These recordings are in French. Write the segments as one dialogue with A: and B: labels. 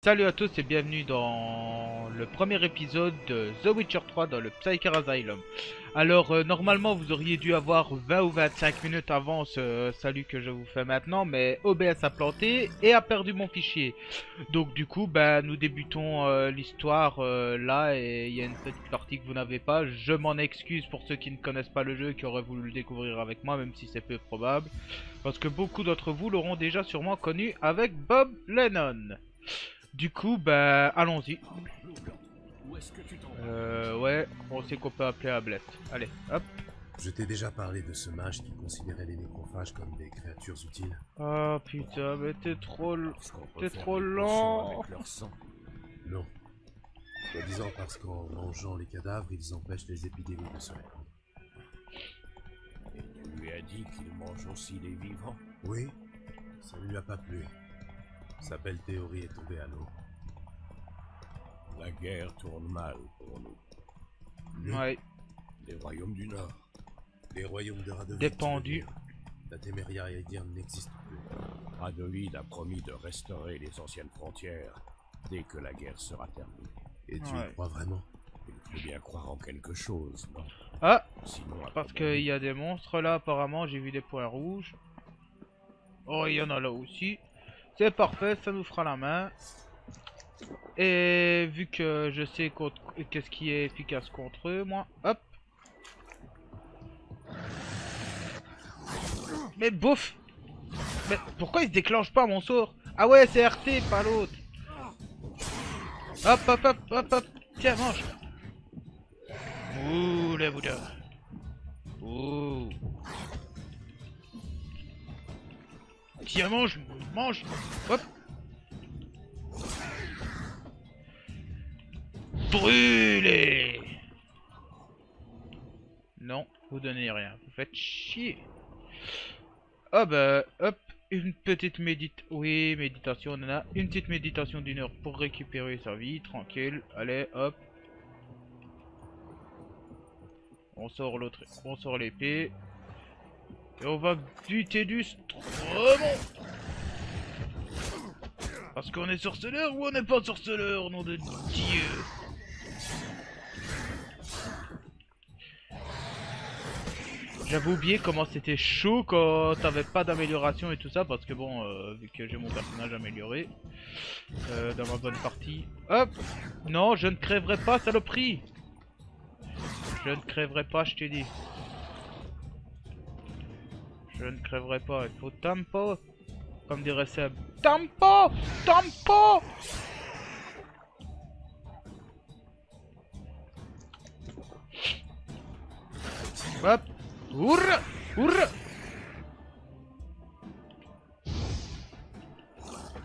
A: Salut à tous et bienvenue dans le premier épisode de The Witcher 3 dans le Psyker Asylum. Alors normalement vous auriez dû avoir 20 ou 25 minutes avant ce salut que je vous fais maintenant, mais OBS a planté et a perdu mon fichier. Donc du coup nous débutons l'histoire là, et il y a une petite partie que vous n'avez pas. Je m'en excuse pour ceux qui ne connaissent pas le jeu et qui auraient voulu le découvrir avec moi, même si c'est peu probable. Parce que beaucoup d'entre vous l'auront déjà sûrement connu avec Bob Lennon. Du coup, allons-y. Ouais, on sait qu'on peut appeler Ablette. Allez, hop.
B: Je t'ai déjà parlé de ce mage qui considérait les nécrophages comme des créatures utiles.
A: Ah putain, mais t'es trop
B: T'es
A: trop lent.
B: avec leur sang. Non. Soi-disant parce qu'en mangeant les cadavres, ils empêchent les épidémies de se répandre.
C: Et tu lui as dit qu'il mange aussi les vivants?
B: Oui, ça ne lui a pas plu. Sa belle théorie est tombée à l'eau.
C: La guerre tourne mal pour nous.
A: Ouais,
C: Les royaumes du Nord.
B: Les royaumes de Radovid.
A: dépendu.
B: La Téméria Eldienne n'existe plus.
C: Radovid a promis de restaurer les anciennes frontières dès que la guerre sera terminée.
B: Et tu
A: Ouais.
B: y crois vraiment?
C: Il faut bien croire en quelque chose, non?
A: Ah,
C: Sinon, à
A: parce
C: ton avis,
A: qu'il y a des monstres là, apparemment, j'ai vu des points rouges. Oh, il y en a là aussi. C'est parfait, ça nous fera la main. Et vu que je sais qu'est-ce qui est efficace contre eux, moi, hop. Mais bouffe. Mais pourquoi il se déclenche pas mon sort? Ah ouais, c'est RT, pas l'autre. Hop, hop, hop, hop, hop. Tiens, mange. Ouh, la Bouddha. Ouh. Tiens, mange, mange. Hop. Brûlez. Non, vous donnez rien. Vous faites chier. Ah hop. Une petite oui, méditation, on en a une petite méditation d'une heure pour récupérer sa vie, tranquille. Allez, hop. On sort l'autre, on sort l'épée. Et on va buter du Stromon. Parce qu'on est sorceleur ou on n'est pas sorceleur, nom de Dieu. J'avais oublié comment c'était chaud quand t'avais pas d'amélioration et tout ça, parce que bon, vu que j'ai mon personnage amélioré dans ma bonne partie. Hop. Non, je ne crèverai pas, saloperie. Je ne crèverai pas, je t'ai dit. Je ne crèverai pas, il faut tempo. Comme dirait Seb. Tempo. Tempo. Hop. Ourra. Ourra.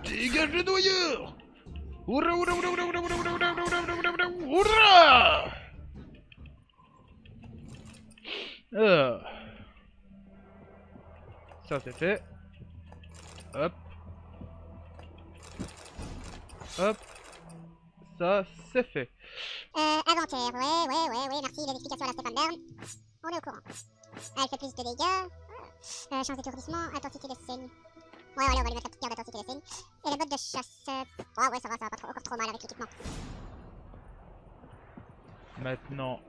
A: Dégage le noyeur. Ourra, ourra, ourra, ourra, ourra, ourra, ourra, ourra, ourra, ourra, ourra, ourra. Ça c'est fait. Hop. Hop. Ça c'est fait.
D: Inventaire, ouais, merci les explications à la Stéphane Bern. On est au courant. Elle fait plus de dégâts. Chance d'étourdissement, intensité des saignes. Ouais, on va lui mettre la petite carte d'intensité des saignes. Et les bottes de chasse. Ah ouais, ça va pas encore trop mal avec l'équipement.
A: Maintenant,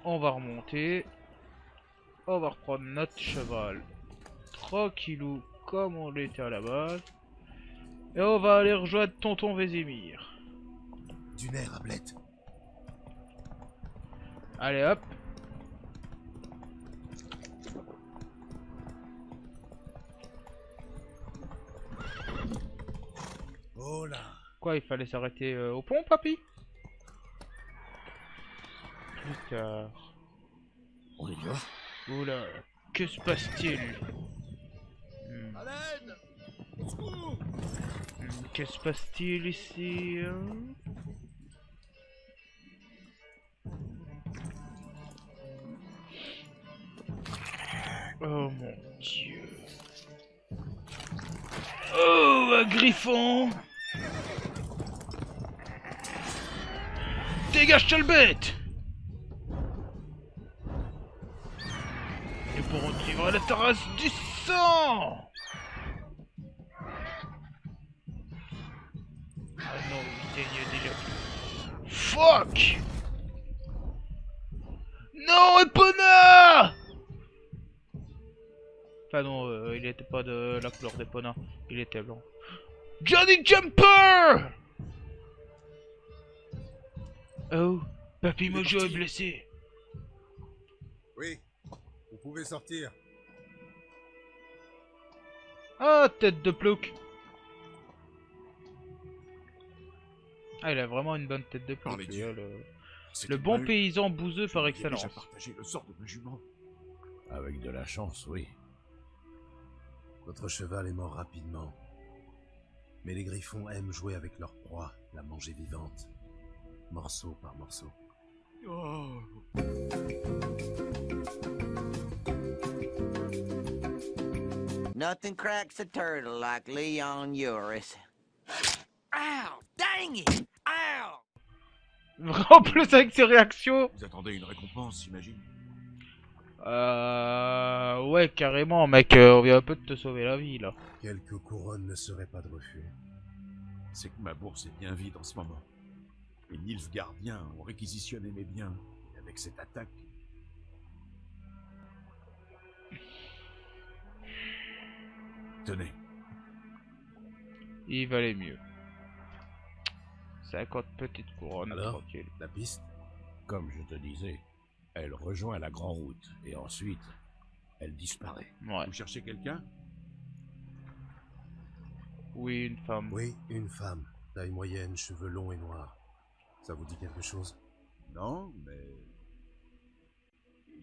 A: on va remonter. On va reprendre notre cheval. Tranquillou, comme on l'était à la base. Et on va aller rejoindre Tonton Vézimir.
B: Du nerf, Ablette.
A: Allez hop.
B: Oh là.
A: Quoi, il fallait s'arrêter au pont, papy? Plus tard.
C: on y va?
A: Oula, que se passe-t-il? Que se passe-t-il ici, hein? Oh mon Dieu. Oh, un griffon! Dégage-toi le bête! Nous pourrons te livrer la terrasse du sang! Ah non, s'éteigne déjà. Fuck! Non, Epona! Enfin non, il était pas de la couleur d'Epona, il était blanc. Johnny Jumper! Oh, Papy Mojo est blessé.
B: Oui, vous pouvez sortir.
A: Ah, tête de plouc. Ah, il a vraiment une bonne tête de
C: Oh,
A: plouc,
C: les
A: lui,
C: dieux.
A: hein,
C: C'était
A: le bon
C: mal.
A: paysan bouseux par
C: J'ai
A: excellence.
C: déjà partagé le sort de ma jument. Avec de la chance, oui.
B: Votre cheval est mort rapidement. Mais les griffons aiment jouer avec leur proie, la manger vivante. Morceau par morceau.
C: Oh.
E: Nothing cracks a turtle like Leon Uris. Ow! Dang it! Ow!
A: En plus avec ses réactions.
C: Vous attendez une récompense, j'imagine?
A: Ouais, carrément, mec, on vient un peu de te sauver la vie, là.
B: Quelques couronnes ne seraient pas de refus.
C: C'est que ma bourse est bien vide en ce moment. Les Nilfgaardiens ont réquisitionné mes biens. Et avec cette attaque... Tenez.
A: Il valait mieux. 50 petites couronnes,
B: Alors,
A: tranquille.
B: la piste?
C: Comme je te disais, elle rejoint la Grande Route. Et ensuite, elle disparaît.
A: Ouais.
C: Vous cherchez quelqu'un?
A: Oui, une femme.
B: Oui, une femme. Taille moyenne, cheveux longs et noirs. Ça vous dit quelque chose?
C: Non, mais...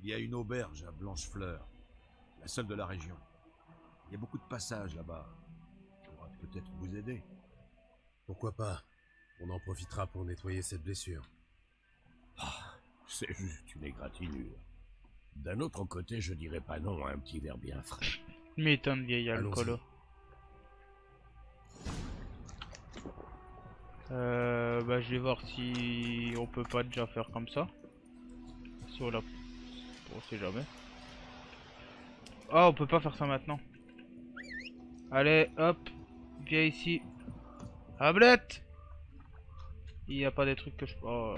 C: Il y a une auberge à Blanchefleur. La seule de la région. Il y a beaucoup de passages là-bas. Je pourrais peut-être vous aider.
B: Pourquoi pas? On en profitera pour nettoyer cette blessure.
C: C'est juste une égratignure. D'un autre côté, je dirais pas non à un petit verre bien frais.
A: M'étonne, vieil
B: Allons-y.
A: alcoolo. Bah je vais voir si on peut pas déjà faire comme ça. Si on l'a... On sait jamais. Ah, on peut pas faire ça maintenant. Allez, hop. Viens ici. Ablette! Il y a pas des trucs que je... Oh.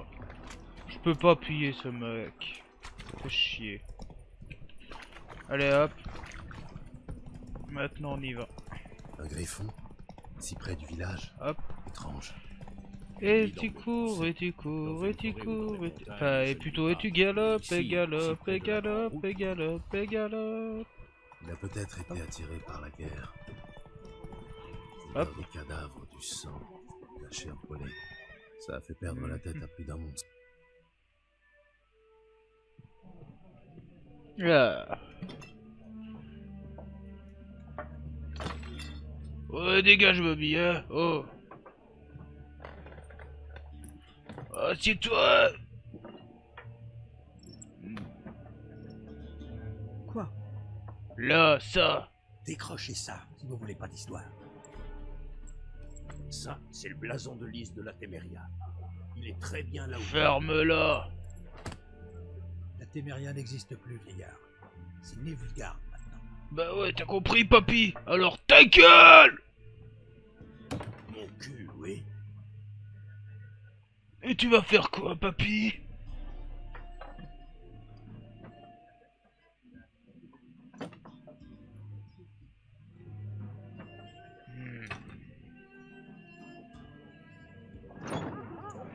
A: Je peux pas appuyer ce mec. Ça fait chier. Allez, hop. Maintenant on y va.
B: Un griffon? Si près du village?
A: Hop.
B: Étrange.
A: Et tu cours, et tu cours, et tu cours, et tu... Enfin, et plutôt, et tu galopes, et galopes, et galopes, et galopes, et galopes.
B: Il a peut-être été attiré par la guerre.
A: Hop.
B: Des cadavres, du sang, de la chair brûlée. Ça a fait perdre la tête à plus d'un monstre.
A: Ah. Ouais, dégage, Bobby, hein. Oh. Assieds-toi.
F: Quoi?
A: Là, ça.
G: Décrochez ça, si vous voulez pas d'histoire. Ça, c'est le blason de lys de la Téméria. Il est très bien là où...
A: Ferme-la.
G: La Téméria n'existe plus, vieillard. C'est Nilfgaard maintenant.
A: Bah ouais, t'as compris, papy. Alors ta gueule.
G: Mon cul, oui.
A: Et tu vas faire quoi, papy?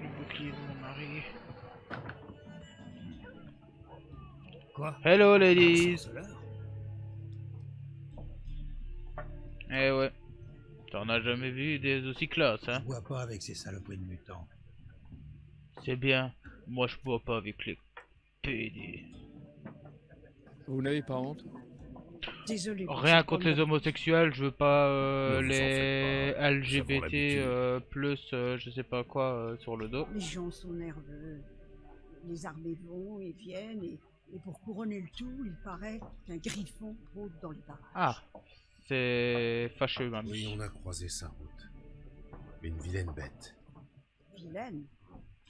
A: Le bouclier de mon mari.
G: Quoi?
A: Hello, ladies.
G: Cela?
A: Eh ouais. T'en as jamais vu des aussi classes, hein?
G: Je bois pas avec ces saloperies de mutants.
A: C'est bien. Moi, je bois pas avec les PD.
H: Vous n'avez pas honte?
F: Désolé.
A: Rien contre les homosexuels, je veux pas
C: Ne vous en
A: les
C: faites pas, nous avons
A: LGBT
C: l'habitude.
A: plus je sais pas quoi sur le dos.
F: Les gens sont nerveux. Les armées vont et viennent et pour couronner le tout, il paraît qu'un griffon rôde dans les parages.
A: Ah, c'est fâcheux, même.
B: Oui, on a croisé sa route. Mais une vilaine bête.
F: Vilaine.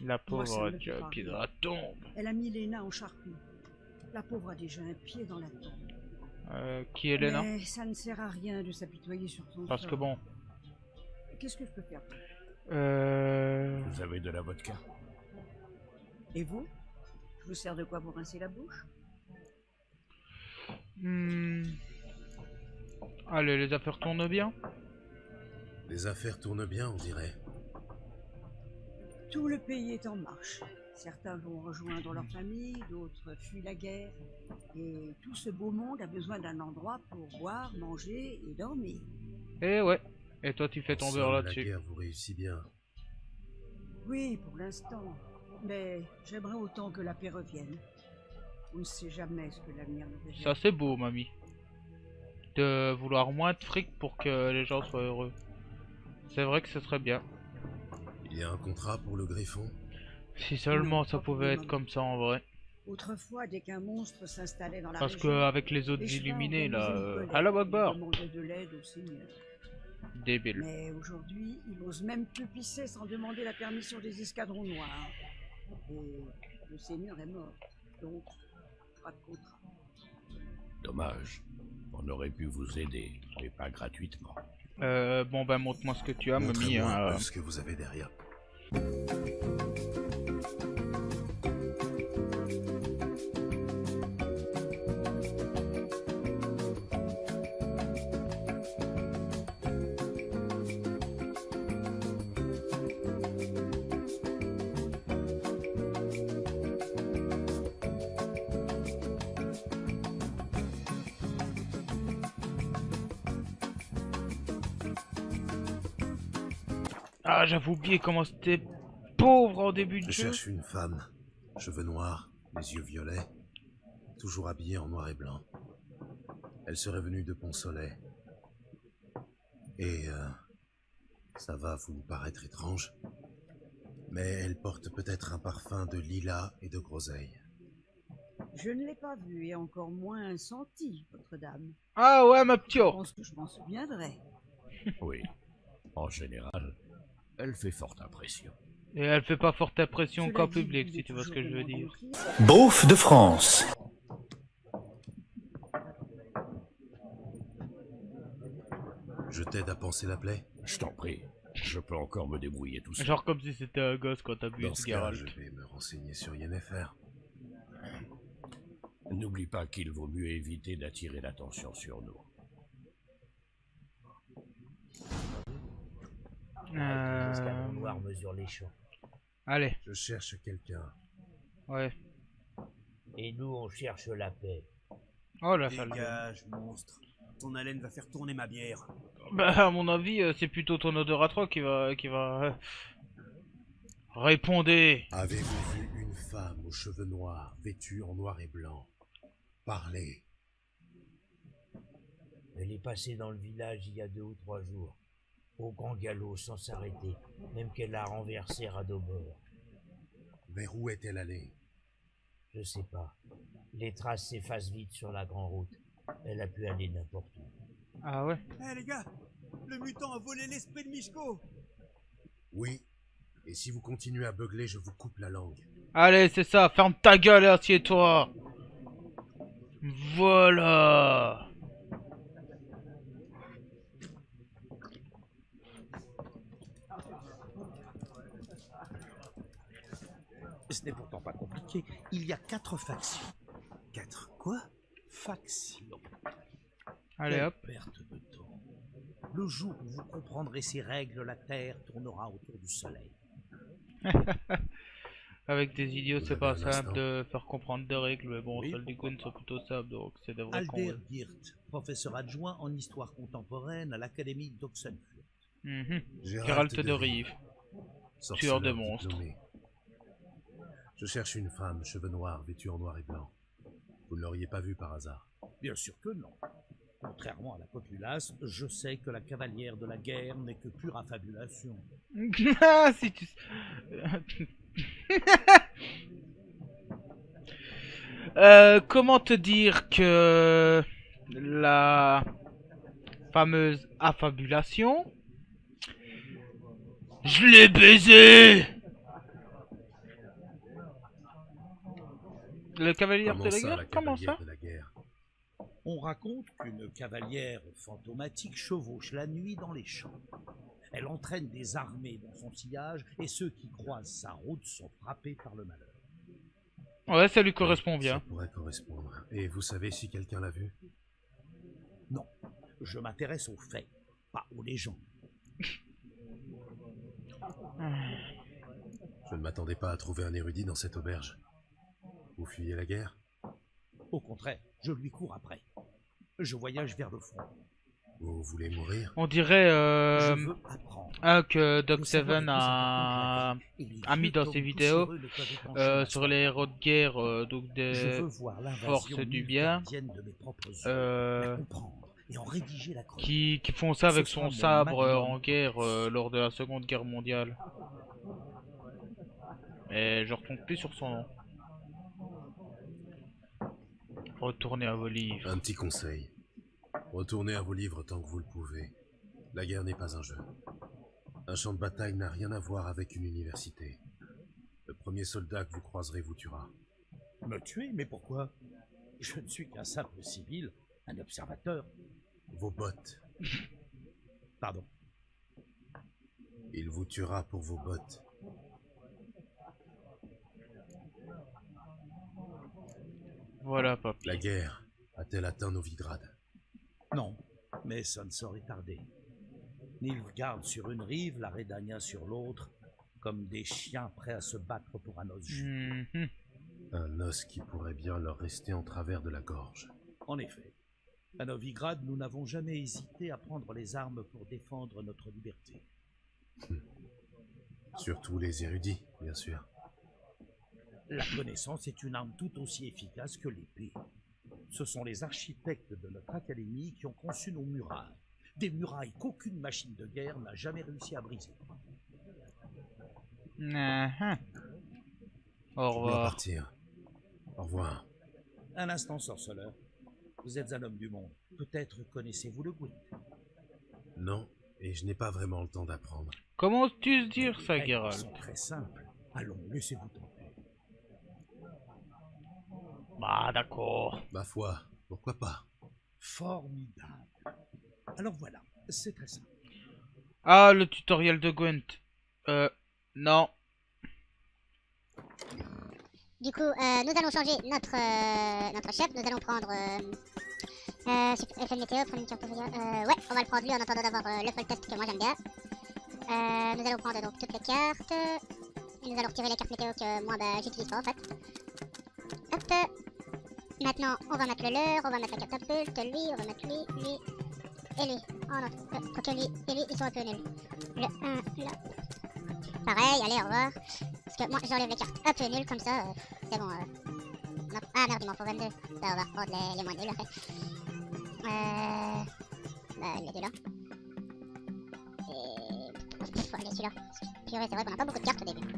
A: La
F: Moi, ça
A: pauvre
F: me fait
A: déjà
F: pas
A: pied dans
F: rire.
A: la tombe.
F: Elle a mis Léna en charpie. La pauvre a déjà un pied dans la tombe.
A: Qui est Léna?
F: Mais ça ne sert à rien de s'apitoyer sur son
A: Parce
F: sort.
A: que bon.
F: Qu'est-ce que je peux faire?
C: avez de la vodka?
F: Et vous? Je vous sers de quoi vous rincer la bouche?
A: Allez, les affaires tournent bien.
B: Les affaires tournent bien, on dirait.
F: Tout le pays est en marche. Certains vont rejoindre leur famille, d'autres fuient la guerre. Et tout ce beau monde a besoin d'un endroit pour boire, manger et dormir.
A: Eh ouais. Et toi, tu fais ton beurre
B: La
A: là-dessus.
B: guerre vous réussit bien.
F: Oui, pour l'instant. Mais j'aimerais autant que la paix revienne. On ne sait jamais ce que l'avenir nous réserve.
A: Ça, c'est beau, mamie. De vouloir moins de fric pour que les gens soient heureux. C'est vrai que ce serait bien.
B: Il y a un contrat pour le Griffon?
A: Si seulement
F: Non,
A: ça
F: pas pour
A: pouvait
F: le
A: être
F: moment.
A: comme ça en vrai.
F: Autrefois, dès qu'un monstre s'installait dans la
A: Parce
F: région,
A: qu'avec les autres
F: les chevins
A: illuminés là,
F: organisaient une collecte
A: Allah
F: et
A: Akbar,
F: demandaient de l'aide au Seigneur.
A: débile.
F: Mais aujourd'hui, ils n'osent même plus pisser sans demander la permission des escadrons noirs. Et le Seigneur est mort, donc pas de contrat.
C: Dommage. On aurait pu vous aider, mais pas gratuitement.
A: Bon ben montre-moi ce que tu as, mamie.
B: Montrez-moi un
A: Hein.
B: peu ce que vous avez derrière.
A: Ah, j'avais oublié comment c'était pauvre en début de
B: Je
A: jeu.
B: cherche une femme, cheveux noirs, les yeux violets, toujours habillée en noir et blanc. Elle serait venue de Pont-Soleil. Et ça va vous paraître étrange, mais elle porte peut-être un parfum de lilas et de groseille.
F: Je ne l'ai pas vu et encore moins senti, votre dame.
A: Ah ouais, ma
F: Je
A: ptio.
F: pense que je m'en souviendrai.
C: Oui. En général, elle fait forte impression.
A: Et elle fait pas forte impression
F: Cela
A: qu'en
F: dit,
A: public,
F: vous
A: si
F: êtes
A: tu vois ce
F: toujours
A: que je veux dire.
F: demandé.
I: Beauf de France.
B: Je t'aide à panser la plaie?
C: Je t'en prie. Je peux encore me débrouiller tout seul.
A: Genre comme si c'était un gosse quand t'as bu
B: Dans
A: ce
B: ce cas,
A: Geralt.
B: je vais me renseigner sur Yennefer.
C: N'oublie pas qu'il vaut mieux éviter d'attirer l'attention sur nous.
J: Les escadrons noirs mesurent les champs.
A: Allez,
B: Je cherche quelqu'un.
A: ouais.
J: Et nous, on cherche la paix.
A: Oh la sale gueule.
K: Dégage, monstre. Ton haleine va faire tourner ma bière.
A: Bah à mon avis, c'est plutôt ton odeur à toi qui va répondez.
B: Avez-vous vu une femme aux cheveux noirs, vêtue en noir et blanc? Parlez.
J: Elle est passée dans le village il y a 2 ou 3 jours. Au grand galop, sans s'arrêter. Même qu'elle a renversé Radobor.
B: Vers où est-elle allée?
J: Je sais pas. Les traces s'effacent vite sur la grande route. Elle a pu aller n'importe où.
A: Ah ouais.
K: Eh les gars, le mutant a volé l'esprit de Mishko.
B: Oui. Et si vous continuez à beugler, je vous coupe la langue.
A: Allez, c'est ça, ferme ta gueule et assieds-toi. Voilà.
G: Ce n'est pourtant pas compliqué. Il y a 4 factions.
B: 4 quoi?
G: Factions.
A: Allez
G: Quelle
A: hop.
G: perte de temps. Le jour où vous comprendrez ces règles, la Terre tournera autour du Soleil.
A: Avec des idiots,
B: Vous
A: c'est
B: avez
A: pas
B: un
A: simple
B: instant.
A: de faire comprendre des règles, mais bon,
G: Oui,
A: celles des goons sont plutôt simples, donc c'est des vrais
G: Alder
A: cons.
G: Geert, professeur adjoint en histoire contemporaine à l'Académie d'Oxenfurt.
A: Geralt de Rive.
B: sorceleur
A: de monstres.
B: diplômé. Je cherche une femme, cheveux noirs, vêtue en noir et blanc. Vous ne l'auriez pas vue par hasard?
G: Bien sûr que non. Contrairement à la populace, je sais que la cavalière de la guerre n'est que pure affabulation.
A: Ah, si tu... comment te dire que la fameuse affabulation, je l'ai baisé. Le cavalier de la guerre? Comment ça?
B: de la guerre?
G: On raconte qu'une cavalière fantomatique chevauche la nuit dans les champs. Elle entraîne des armées dans son sillage et ceux qui croisent sa route sont frappés par le malheur.
A: Ouais, ça lui correspond
B: Ça
A: bien.
B: pourrait correspondre. Et vous savez si quelqu'un l'a vu?
G: Non, je m'intéresse aux faits, pas aux légendes.
B: Je ne m'attendais pas à trouver un érudit dans cette auberge. Vous fuyez la guerre?
G: Au contraire, je lui cours après. Je voyage vers le front.
B: Vous voulez mourir?
A: On dirait
G: Je veux apprendre.
A: que Doc
G: Le savoir
A: Seven
G: est plus important
A: a
G: que la vie, et les
A: mis
G: vieux
A: dans
G: tomes
A: ses vidéos
G: poussiéreux ne peuvent épancher la
A: sur les héros de guerre, donc
G: Je
A: des
G: veux voir l'invasion
A: forces du bien,
G: nilfgaardienne de mes propres yeux, la comprendre et en rédiger la chronique.
A: qui font ça avec
G: Ce
A: son
G: sera mon
A: sabre
G: magnum.
A: en guerre lors de la Seconde Guerre mondiale. Et je retombe plus sur son nom. Retournez à vos livres.
B: Un petit conseil. Retournez à vos livres tant que vous le pouvez. La guerre n'est pas un jeu. Un champ de bataille n'a rien à voir avec une université. Le premier soldat que vous croiserez vous tuera.
G: Me tuer? Mais pourquoi? Je ne suis qu'un simple civil, un observateur.
B: Vos bottes.
G: Pardon.
B: Il vous tuera pour vos bottes.
A: Voilà, papy.
B: La guerre a-t-elle atteint Novigrad?
G: Non, mais ça ne saurait tarder. Nilfgaard sur une rive, la Redania sur l'autre, comme des chiens prêts à se battre pour un os juste.
A: Mhm.
B: Un os qui pourrait bien leur rester en travers de la gorge.
G: En effet, à Novigrad, nous n'avons jamais hésité à prendre les armes pour défendre notre liberté.
B: Surtout les érudits, bien sûr.
G: La connaissance est une arme tout aussi efficace que l'épée. Ce sont les architectes de notre académie qui ont conçu nos murailles. Des murailles qu'aucune machine de guerre n'a jamais réussi à briser.
A: Mhm. Au
B: Je dois
A: revoir.
B: partir. Au revoir.
G: Un instant, sorceleur. Vous êtes un homme du monde. Peut-être connaissez-vous le Gwent.
B: Non, et je n'ai pas vraiment le temps d'apprendre.
A: Comment oses-tu dire ça,
G: Les règles
A: Geralt?
G: sont très simples. Allons, laissez-vous tenter.
A: Bah, d'accord.
B: Ma foi, pourquoi pas?
G: Formidable. Alors voilà, c'est très simple.
A: Ah, le tutoriel de Gwent. Non.
D: Du coup, nous allons changer notre chef. Nous allons prendre effet de météo, prendre une carte ouais, on va le prendre lui en attendant d'avoir le full test que moi j'aime bien. Nous allons prendre donc toutes les cartes. Et nous allons retirer les cartes météo que moi j'utilise pas en fait. Hop. Maintenant, on va mettre le leurre, on va mettre la catapulte, lui, on va mettre lui et lui. Oh non, quoique lui et lui, ils sont un peu nuls. Le 1, là. Pareil, allez, au revoir. Parce que moi, j'enlève les cartes un peu nulles, comme ça, c'est bon. Ah merde, il m'en faut 22. Ça, on va reprendre les moins nuls, après. Les deux là. Et... Faut aller celui-là. Purée, c'est vrai qu'on n'a pas beaucoup de cartes au début.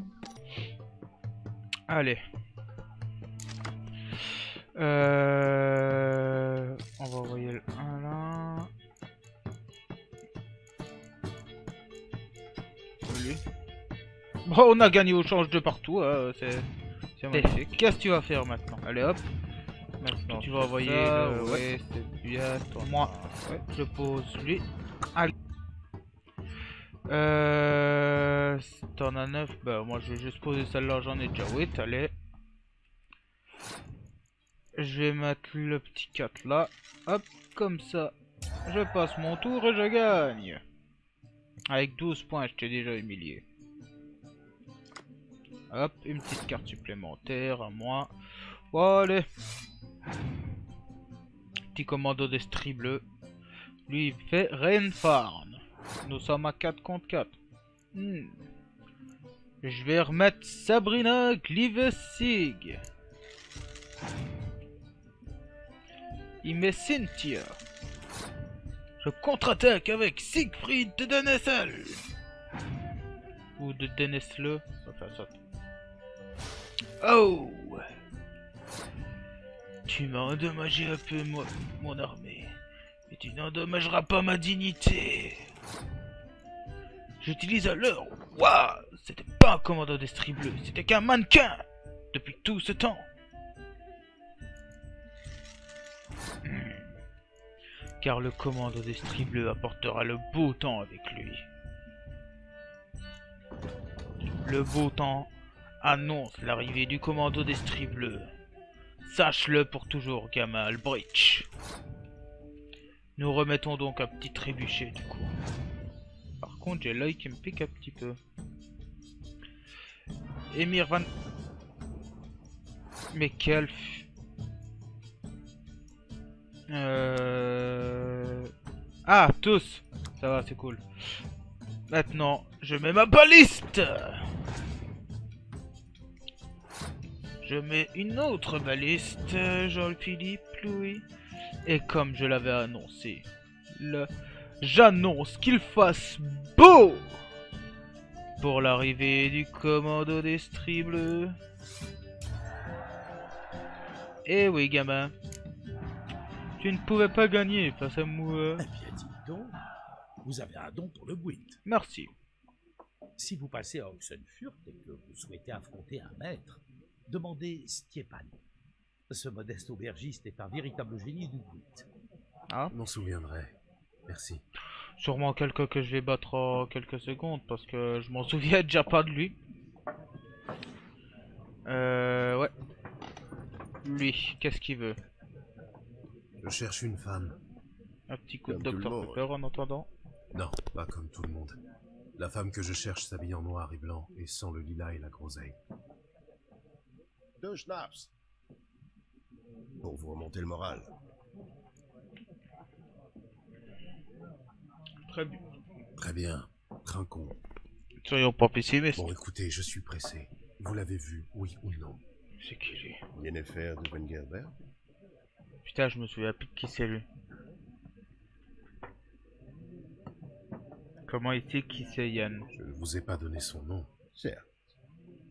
A: Allez. On va envoyer le 1 là. Lui. Bon, on a gagné au change de partout, c'est magnifique. Qu'est-ce que tu vas faire maintenant? Allez hop. Maintenant tu vas envoyer ouais, c'est bien. Moi, ouais, je pose lui. Allez. T'en as 9, bah moi je vais juste poser celle-là, j'en ai déjà 8, allez. Je vais mettre le petit 4 là, hop, comme ça. Je passe mon tour et je gagne. Avec 12 points, je t'ai déjà humilié. Hop, une petite carte supplémentaire à moi. Bon, allez. Petit commando d'estrie bleu. Lui, il fait Rainfarn. Nous sommes à 4 contre 4. Je vais remettre Sabrina Glivesig. Il met Cynthia. Je contre-attaque avec Siegfried de Denessel. Ou de Dennesle. Enfin, ça. Oh! Tu m'as endommagé un peu mon armée. Mais tu n'endommageras pas ma dignité. J'utilise alors. Waouh! C'était pas un commandant d'estrie bleu, c'était qu'un mannequin! Depuis tout ce temps. Car le commandant d'estrie bleu apportera le beau temps avec lui. Le beau temps annonce l'arrivée du commando d'Estrie Bleue. Sache-le pour toujours, Gamal Breach. Nous remettons donc un petit trébuchet du coup. Par contre, j'ai l'œil qui me pique un petit peu. Emir Van... Mais quel... Ah, tous. Ça va, c'est cool. Maintenant, je mets ma baliste. Je mets une autre baliste, Jean-Philippe Louis. Et comme je l'avais annoncé, j'annonce qu'il fasse beau pour l'arrivée du commando d'Estrie Bleue. Eh oui, gamin. Tu ne pouvais pas gagner face à moi.
G: Eh bien, dis donc, vous avez un don pour le Gwent.
A: Merci.
G: Si vous passez à Oxenfurt et que vous souhaitez affronter un maître, demandez Stiepan. Ce modeste aubergiste est un véritable génie du Gwent.
A: Ah,
B: Je m'en souviendrai. Merci.
A: sûrement quelqu'un que je vais battre en quelques secondes parce que je m'en souviens déjà pas de lui. Ouais. Lui, qu'est-ce qu'il veut?
B: Je cherche une femme.
A: Un petit coup
B: Comme
A: de
B: tout le
A: Dr
B: monde.
A: Pepper en entendant.
B: Non, pas comme tout le monde. La femme que je cherche s'habille en noir et blanc et sans le lilas et la groseille.
C: 2 schnapps. Pour vous remonter le moral.
A: Très bien.
B: Très bien. Trinquons.
A: Soyons pas pessimistes.
B: Bon, écoutez, je suis pressé. Vous l'avez vu, oui ou non?
A: C'est qui lui?
C: Yennefer de Wengerberg.
A: Putain, je me souviens plus de qui c'est lui. Comment il sait qui c'est Yann?
B: Je ne vous ai pas donné son nom.
C: Certes.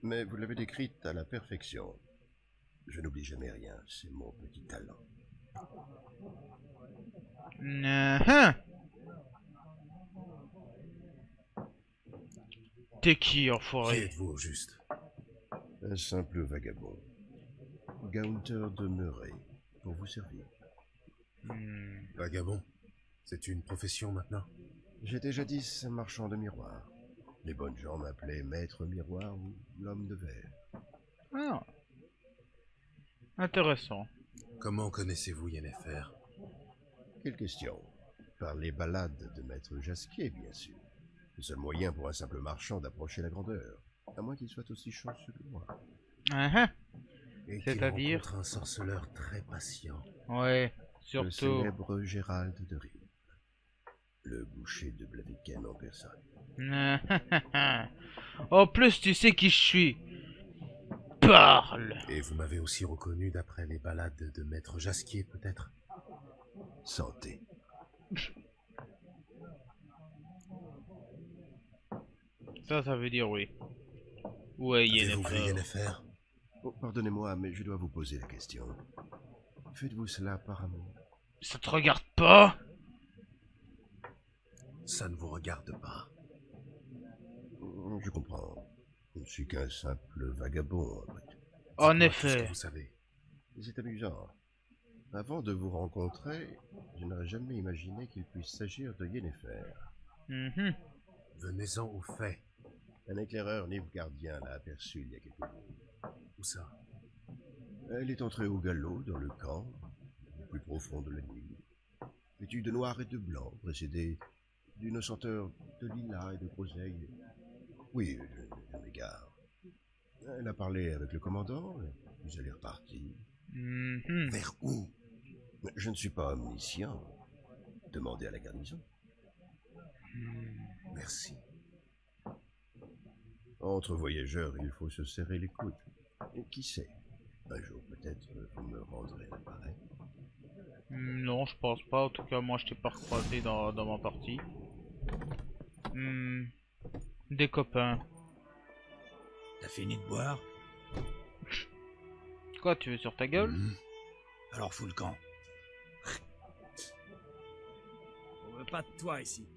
C: Mais vous l'avez décrite à la perfection. Je n'oublie jamais rien, c'est mon petit talent.
A: T'es qui,
B: Qui
A: enfoiré?
B: êtes-vous au juste?
C: Un simple vagabond. Gaunter de Murray, pour vous servir.
B: Vagabond. C'est une profession maintenant?
C: J'étais jadis un marchand de miroirs. Les bonnes gens m'appelaient Maître Miroir ou l'homme de verre.
A: Ah. Intéressant.
B: Comment connaissez-vous Yennefer?
C: Quelle question? Par les ballades de Maître Jasquier, bien sûr. Le seul moyen pour un simple marchand d'approcher la grandeur, à moins qu'il soit aussi chanceux que moi.
B: Et qu'il
A: C'est-à-dire
B: rencontre un sorceleur très patient.
A: Ouais,
C: Le
A: surtout.
C: célèbre Gérald de Rive. Le boucher de Blaviken en personne.
A: En plus, tu sais qui je suis. Parle.
B: Et vous m'avez aussi reconnu d'après les ballades de Maître Jasquier, peut-être?
C: Santé.
A: Ça veut dire oui. Ouais,
B: Avez-vous vu
A: Yennefer.
B: Yennefer?
C: Oh, pardonnez-moi, mais je dois vous poser la question. Faites-vous cela par amour?
A: Ça te regarde pas?
B: Ça ne vous regarde pas.
C: Je comprends. Je ne suis qu'un simple vagabond, après tout.
A: En
B: Dites-moi tout ce
A: effet.
B: que vous savez.
C: C'est amusant. Avant de vous rencontrer, je n'aurais jamais imaginé qu'il puisse s'agir de Yennefer.
B: Venez-en aux faits.
C: Un éclaireur nilfgaardien l'a aperçue il y a quelques jours.
B: Où ça?
C: Elle est entrée au galop dans le camp, le plus profond de la nuit, vêtue de noir et de blanc, précédée d'une senteur de lilas et de groseille. Oui, je m'égare. Elle a parlé avec le commandant, puis elle est repartie.
B: Vers où?
C: Je ne suis pas omniscient. Demandez à la garnison.
B: Merci.
C: Entre voyageurs, il faut se serrer les coudes. Et qui sait, un jour peut-être vous me rendrez l'appareil.
A: Non, je pense pas. En tout cas, moi, je t'ai pas recroisé dans ma partie. Des copains.
J: T'as fini de boire?
A: Quoi, tu veux sur ta gueule?
J: Alors fous le camp.
K: On veut pas de toi ici.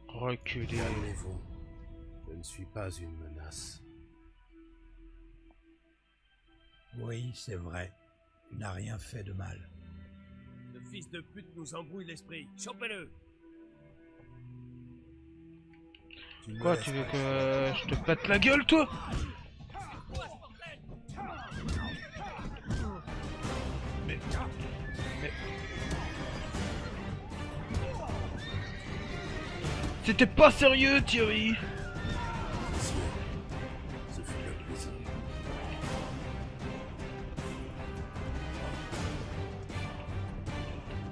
A: Reculez.
B: Calmez-vous. Je ne suis pas une menace.
J: Oui, c'est vrai. Tu n'as rien fait de mal.
K: Ne fils de pute nous embrouille l'esprit. Chopez-le.
A: Quoi, tu veux que je te pète la gueule, toi? Mais... C'était pas sérieux, Thierry.
B: Ce fut un plaisir.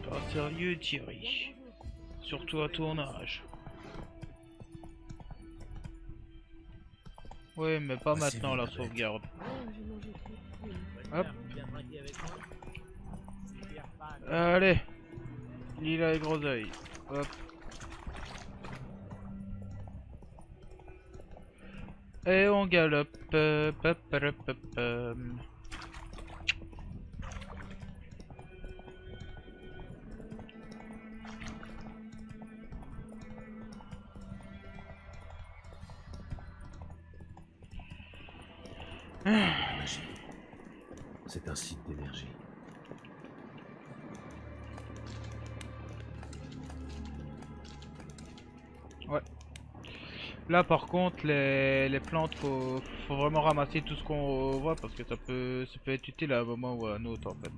A: Pas sérieux, Thierry. Surtout à ton âge. Ouais, mais pas maintenant la sauvegarde. Hop. Allez. Lila et groseille. Hop. Et on galope.
B: La magie. C'est un site d'énergie.
A: Ouais. Là par contre les plantes faut vraiment ramasser tout ce qu'on voit parce que ça peut être utile à un moment ou à un autre en fait.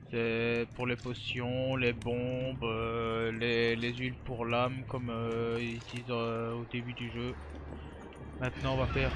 A: C'est pour les potions, les bombes, les huiles pour l'âme comme ils disent au début du jeu. Maintenant on va faire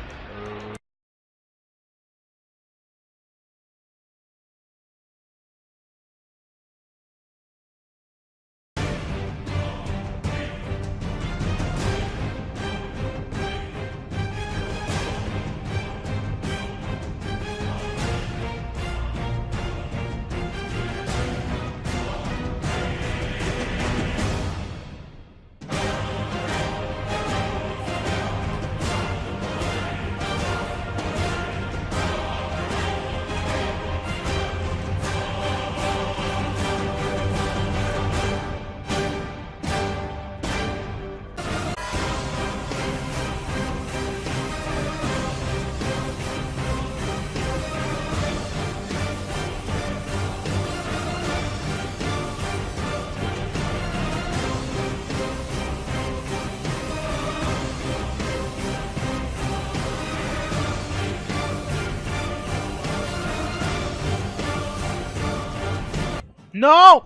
A: non.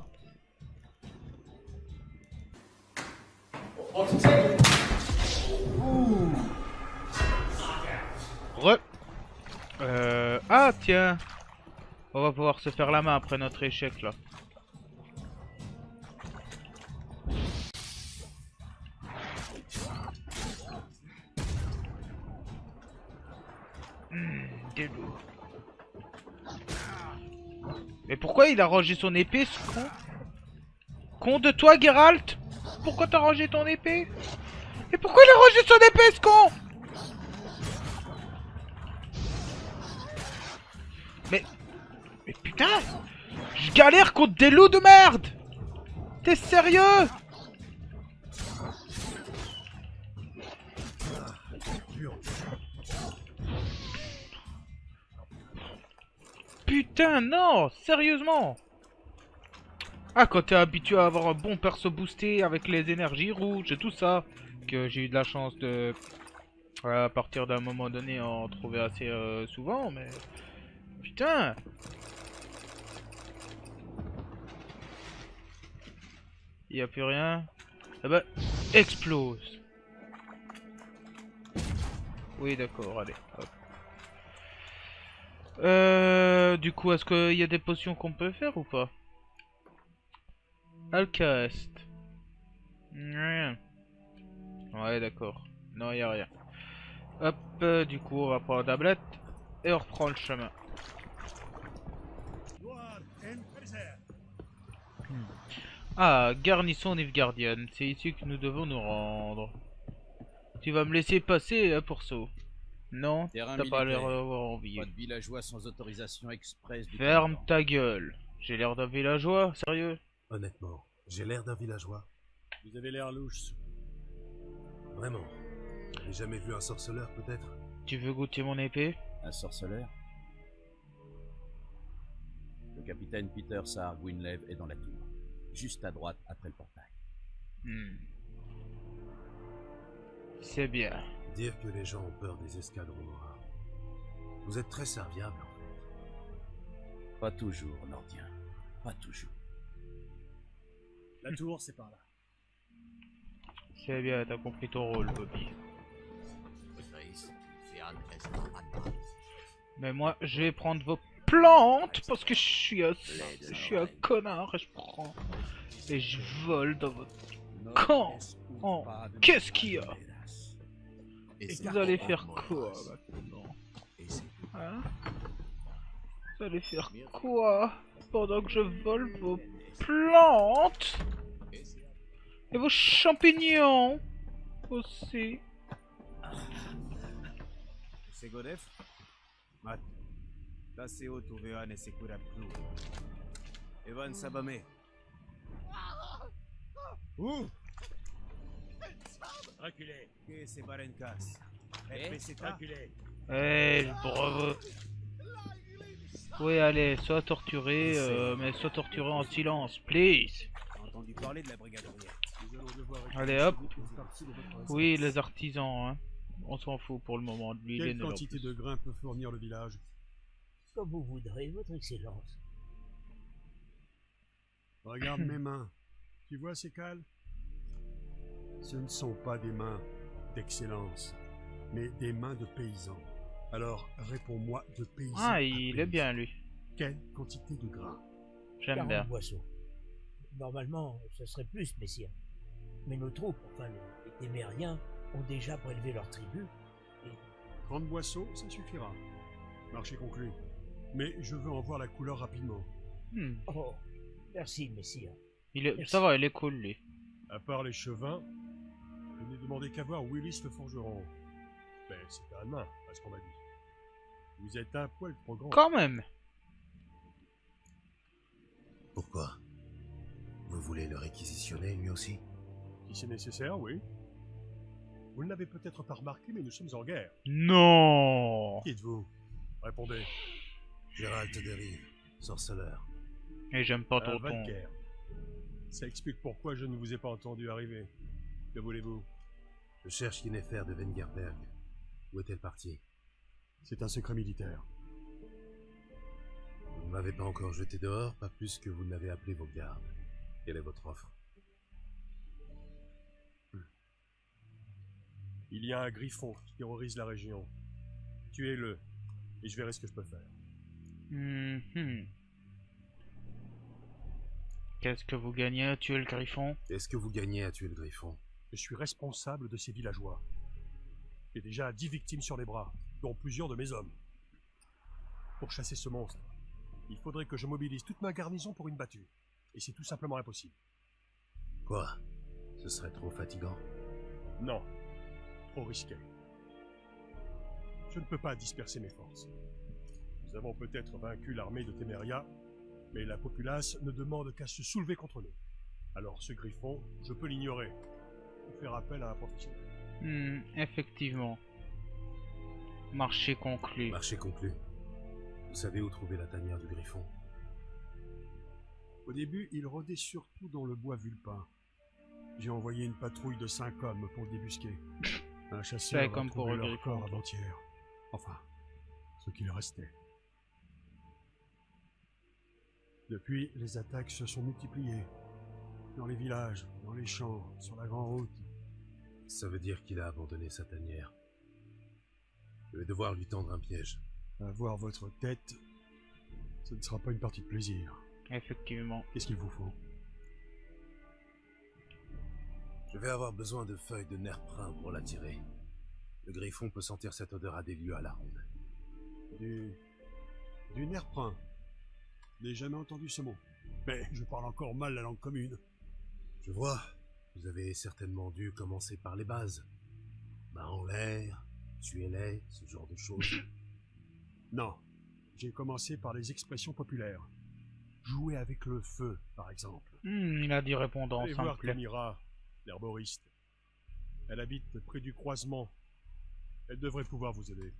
A: Ah tiens. On va pouvoir se faire la main après notre échec là. T'es lourd. Mais pourquoi il a rangé son épée, ce con? Con de toi, Geralt? Pourquoi t'as rangé ton épée? Et pourquoi il a rangé son épée, ce con? Mais putain! Je galère contre des loups de merde! T'es sérieux? Putain, non! Sérieusement! Ah, quand t'es habitué à avoir un bon perso boosté avec les énergies rouges et tout ça, que j'ai eu de la chance de, à partir d'un moment donné, en trouver assez souvent, mais... Putain! Y a plus rien. Ah bah, explose! Oui, d'accord, allez, hop. Du coup, est-ce qu'il y a des potions qu'on peut faire ou pas? Alcast. Rien. Ouais, d'accord. Non, y a rien. Hop, du coup, on va prendre la tablette et on reprend le chemin. Ah, garnison Nilfgaardienne, c'est ici que nous devons nous rendre. Tu vas me laisser passer pour ça? Non, t'as pas l'air d'avoir envie.
I: Pas de villageois sans autorisation express du
A: Ferme
I: commandant.
A: ta gueule. J'ai l'air d'un villageois, sérieux?
B: Honnêtement, j'ai l'air d'un villageois.
K: Vous avez l'air louche.
B: Vraiment. Vous n'avez jamais vu un sorceleur, peut-être?
A: Tu veux goûter mon épée?
I: Un sorceleur? Le capitaine Peter Saar Gwynleve est dans la tour, juste à droite après le portail.
A: C'est bien.
B: Dire que les gens ont peur des escadrons noirs. Vous êtes très serviable, en fait.
I: Pas toujours, Nordien. Pas toujours.
K: La tour, c'est par là.
A: C'est bien, t'as compris ton rôle, Bobby. Mais moi, je vais prendre vos plantes parce que je suis un connard et je prends et je vole dans votre camp. Oh, qu'est-ce qu'il y a? Vous allez faire quoi maintenant? Hein? Vous allez faire quoi pendant que je vole vos plantes et vos champignons aussi?
L: Segodef? Mat. Taseo Tovea ne Sekura Plu. Evan Sabame. Ouh!
K: Reculez.
L: Que c'est Barenkas?
K: Reculez.
A: Bravo. Oui, allez, sois torturé, mais sois torturé en silence, please.
L: J'ai entendu parler de la brigade ouvrière.
A: Allez, hop. Oui, les artisans, hein. On s'en fout pour le moment de lui.
K: Quelle quantité de grains peut fournir le village?
J: Comme vous voudrez, votre excellence.
K: Regarde mes mains. Tu vois ces cales? Ce ne sont pas des mains d'excellence, mais des mains de paysans. Alors, réponds-moi de paysans.
A: Ah, il est bien, lui.
K: Quelle quantité de grains?
A: J'aime
J: 40
A: bien.
J: boisseaux. Normalement, ce serait plus, messire. Mais nos troupes, enfin les témériens, ont déjà prélevé leur tribu.
K: 30 boisseaux, ça suffira. Marché conclu. Mais je veux en voir la couleur rapidement.
J: Oh, merci, messire.
A: Ça va, il est cool, lui.
K: À part les chevins, je n'ai demandé qu'à voir Willis le forgeron. Mais c'est un nain, à ce qu'on m'a dit. Vous êtes un poil trop grand.
A: Quand même.
B: Pourquoi? Vous voulez le réquisitionner, lui aussi?
K: Si c'est nécessaire, oui. Vous ne l'avez peut-être pas remarqué, mais nous sommes en guerre.
A: Non.
K: Qui êtes-vous? Répondez.
B: Gérald Derive, sorceleur.
A: Et j'aime pas ton ton.
K: Valkyr. Ça explique pourquoi je ne vous ai pas entendu arriver. Que voulez-vous?
B: Je cherche Yennefer de Wengerberg. Où est-elle partie?
K: C'est un secret militaire.
B: Vous ne m'avez pas encore jeté dehors, pas plus que vous n'avez appelé vos gardes. Quelle est votre offre?
K: Il y a un griffon qui terrorise la région. Tuez-le, et je verrai ce que je peux faire.
A: Qu'est-ce que vous gagnez à tuer le griffon?
B: Qu'est-ce que vous gagnez à tuer le griffon?
K: Je suis responsable de ces villageois. J'ai déjà 10 victimes sur les bras, dont plusieurs de mes hommes. Pour chasser ce monstre, il faudrait que je mobilise toute ma garnison pour une battue. Et c'est tout simplement impossible.
B: Quoi? Ce serait trop fatigant?
K: Non. Trop risqué. Je ne peux pas disperser mes forces. Nous avons peut-être vaincu l'armée de Téméria, mais la populace ne demande qu'à se soulever contre nous. Alors ce griffon, je peux l'ignorer. Ou faire appel à un professionnel.
A: Effectivement. Marché conclu.
B: Marché conclu. Vous savez où trouver la tanière du griffon?
K: Au début, il rôdait surtout dans le bois vulpin. J'ai envoyé une patrouille de 5 hommes pour le débusquer. Un chasseur a
A: comme pour
K: trouvé
A: le
K: leur corps
A: griffon.
K: avant-hier. Enfin, ce qu'il restait. Depuis, les attaques se sont multipliées. Dans les villages, dans les champs, sur la grande route.
B: Ça veut dire qu'il a abandonné sa tanière. Je vais devoir lui tendre un piège.
K: Avoir votre tête, ce ne sera pas une partie de plaisir.
A: Effectivement.
K: Qu'est-ce qu'il vous faut?
B: Je vais avoir besoin de feuilles de nerprin pour l'attirer. Le griffon peut sentir cette odeur à des lieues à la ronde.
K: Du nerprin. Je n'ai jamais entendu ce mot. Mais je parle encore mal la langue commune.
B: Je vois. Vous avez certainement dû commencer par les bases. Main en l'air, tuez-les, ce genre de choses.
K: Non. J'ai commencé par les expressions populaires. Jouer avec le feu, par exemple.
A: Il a dit répondant,
K: Allez
A: ça me
K: voir
A: plaît.
K: Camira, l'herboriste. Elle habite près du croisement. Elle devrait pouvoir vous aider.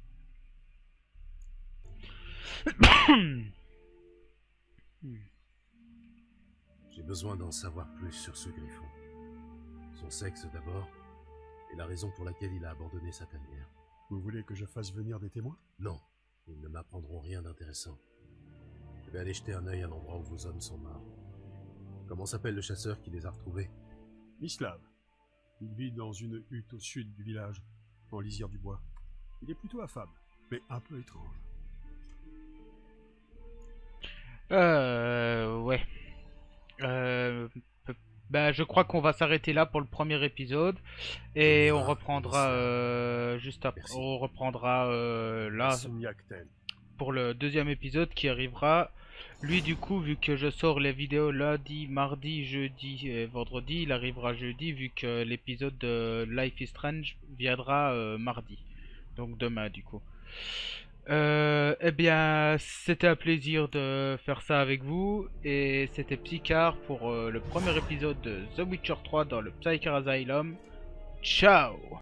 B: J'ai besoin d'en savoir plus sur ce griffon. Son sexe d'abord, et la raison pour laquelle il a abandonné sa tanière.
K: Vous voulez que je fasse venir des témoins?
B: Non, ils ne m'apprendront rien d'intéressant. Je vais aller jeter un œil à l'endroit où vos hommes sont morts. Comment s'appelle le chasseur qui les a retrouvés?
K: Mislav. Il vit dans une hutte au sud du village, en lisière du bois. Il est plutôt affable, mais un peu étrange.
A: Ouais. Bah, je crois qu'on va s'arrêter là pour le premier épisode et on reprendra juste après. On reprendra là pour le deuxième épisode qui arrivera. Lui, du coup, vu que je sors les vidéos lundi, mardi, jeudi et vendredi, il arrivera jeudi vu que l'épisode de Life is Strange viendra mardi. Donc demain, du coup. Eh bien, c'était un plaisir de faire ça avec vous. Et c'était Psycar pour le premier épisode de The Witcher 3 dans le Psychar Asylum. Ciao!